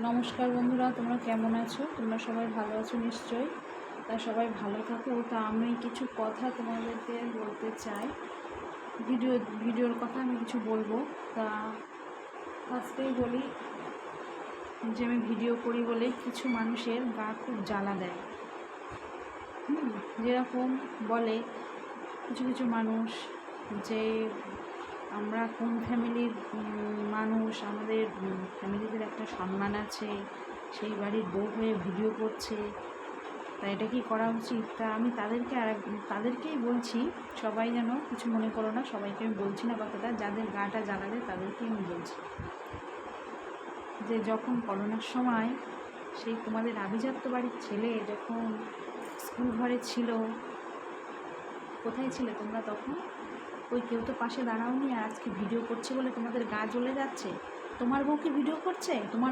নমস্কার বন্ধুরা, তোমরা কেমন আছো? তোমরা সবাই ভালো আছো নিশ্চয়ই। তা সবাই ভালো থাকো। তা আমি কিছু কথা তোমাদেরকে বলতে চাই। ভিডিওর কথা আমি কিছু বলবো। তা ফার্স্টেই বলি যে আমি ভিডিও করি বলে কিছু মানুষের গা খুব জ্বালা দেয়। যেরকম বলে কিছু কিছু মানুষ যে আমরা কোন ফ্যামিলির মানুষ, আমাদের ফ্যামিলিদের একটা সম্মান আছে, সেই বাড়ির বউ হয়ে ভিডিও করছে, তা এটা কি করা উচিত? তা আমি তাদেরকেই বলছি, সবাই যেন কিছু মনে করো না, সবাইকে আমি বলছি না কথাটা, যাদের গাটা জ্বালাবে তাদেরকেই আমি বলছি যে যখন করোনার সময় সেই তোমাদের আভিজাত্য বাড়ির ছেলে যখন স্কুল ঘরে ছিল, কোথায় ছিলে তোমরা তখন? ওই কেউ তো পাশে দাঁড়াওনি। আর আজকে ভিডিও করছে বলে তোমাদের গা জ্বলে যাচ্ছে। তোমার বউ কি ভিডিও করছে? তোমার